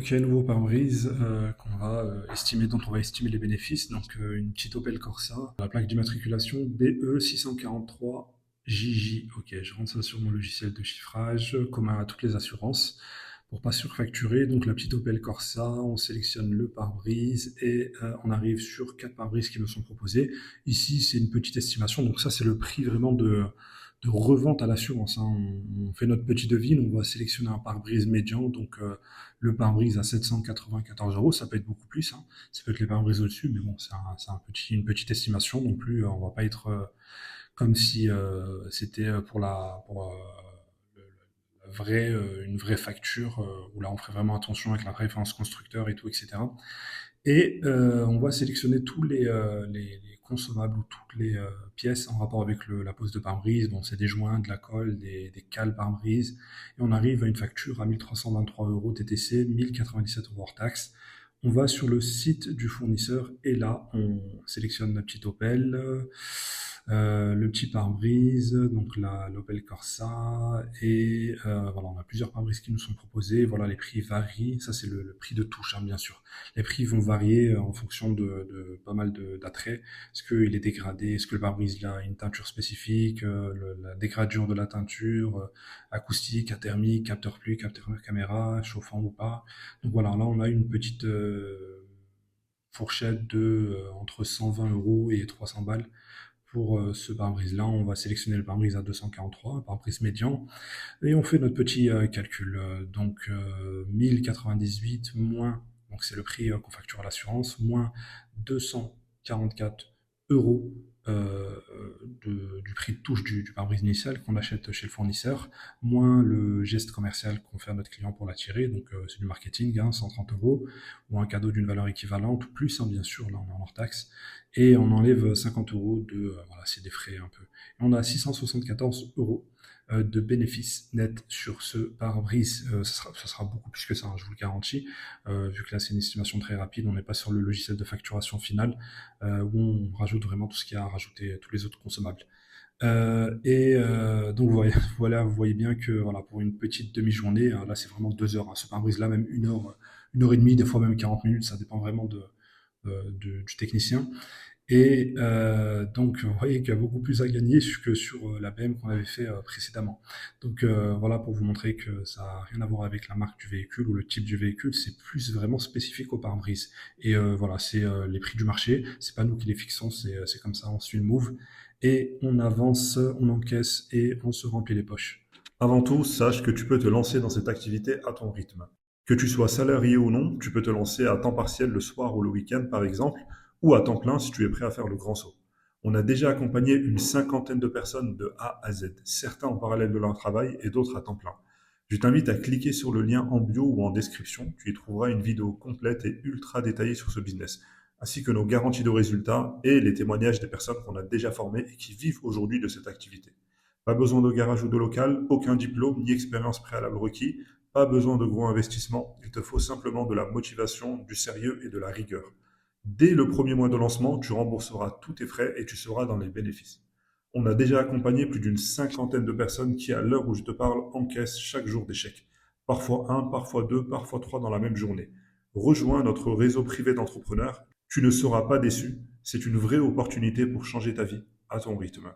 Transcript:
Ok, nouveau pare-brise dont on va estimer les bénéfices. Donc une petite Opel Corsa, la plaque d'immatriculation BE 643 JJ. Ok, je rentre ça sur mon logiciel de chiffrage commun à toutes les assurances pour pas surfacturer. Donc la petite Opel Corsa, on sélectionne le pare-brise et on arrive sur quatre pare-brises qui me sont proposés. Ici, c'est une petite estimation. Donc ça, c'est le prix vraiment de revente à l'assurance, hein. On fait notre petit devis, on va sélectionner un pare-brise médian, donc le pare-brise à 794 euros, ça peut être beaucoup plus, hein. Ça peut être les pare-brises au-dessus, mais bon, une petite estimation non plus. On va pas être comme si c'était une vraie facture, où là on ferait vraiment attention avec la référence constructeur et tout, etc. Et on va sélectionner tous les consommables ou toutes les pièces en rapport avec la pose de pare-brise. Bon, c'est des joints, de la colle, des cales pare-brise. Et on arrive à une facture à 1323 euros TTC, 1097 euros hors taxe. On va sur le site du fournisseur et là, on sélectionne la petite Opel, le petit pare-brise, donc l'Opel Corsa, et voilà, on a plusieurs pare-brises qui nous sont proposés. Voilà, les prix varient. Ça, c'est le prix de touche, hein, bien sûr. Les prix vont varier en fonction de pas mal d'attraits. Est-ce qu'il est dégradé? Est-ce que le pare-brise il a une teinture spécifique? La dégradure de la teinture, acoustique, athermique, capteur pluie, capteur caméra, chauffant ou pas. Donc voilà, là on a une petite fourchette de entre 120 euros et 300 balles pour ce pare-brise-là. On va sélectionner le pare-brise à 243, un pare-brise médian, et on fait notre petit calcul. Donc 1098 moins, donc c'est le prix qu'on facture à l'assurance, moins 244 euros du prix de touche du pare-brise initial qu'on achète chez le fournisseur, moins le geste commercial qu'on fait à notre client pour l'attirer, donc c'est du marketing, hein, 130 euros, ou un cadeau d'une valeur équivalente, ou plus, hein, bien sûr, là on est en hors taxe, et on enlève 50 euros voilà, c'est des frais un peu. Et on a 674 euros de bénéfices nets sur ce pare-brise. Ça sera beaucoup plus que ça, hein, je vous le garantis, vu que là c'est une estimation très rapide, on n'est pas sur le logiciel de facturation finale, où on rajoute vraiment tout ce qu'il y a à rajouter, tous les autres consommables. Donc voilà, voilà, vous voyez bien que voilà, pour une petite demi-journée, là c'est vraiment 2 heures, hein, ce pare-brise là, même une heure et demie, des fois même 40 minutes, ça dépend vraiment du technicien. Et donc, vous voyez qu'il y a beaucoup plus à gagner que sur la BM qu'on avait fait précédemment. Donc voilà, pour vous montrer que ça n'a rien à voir avec la marque du véhicule ou le type du véhicule, c'est plus vraiment spécifique au pare-brise. Et voilà, c'est les prix du marché, c'est pas nous qui les fixons, c'est comme ça, on suit le move. Et on avance, on encaisse et on se remplit les poches. Avant tout, sache que tu peux te lancer dans cette activité à ton rythme. Que tu sois salarié ou non, tu peux te lancer à temps partiel le soir ou le week-end par exemple, ou à temps plein si tu es prêt à faire le grand saut. On a déjà accompagné une cinquantaine de personnes de A à Z, certains en parallèle de leur travail et d'autres à temps plein. Je t'invite à cliquer sur le lien en bio ou en description, tu y trouveras une vidéo complète et ultra détaillée sur ce business, ainsi que nos garanties de résultats et les témoignages des personnes qu'on a déjà formées et qui vivent aujourd'hui de cette activité. Pas besoin de garage ou de local, aucun diplôme ni expérience préalable requis, pas besoin de gros investissements, il te faut simplement de la motivation, du sérieux et de la rigueur. Dès le premier mois de lancement, tu rembourseras tous tes frais et tu seras dans les bénéfices. On a déjà accompagné plus d'une cinquantaine de personnes qui, à l'heure où je te parle, encaissent chaque jour des chèques. Parfois un, parfois deux, parfois trois dans la même journée. Rejoins notre réseau privé d'entrepreneurs. Tu ne seras pas déçu. C'est une vraie opportunité pour changer ta vie à ton rythme.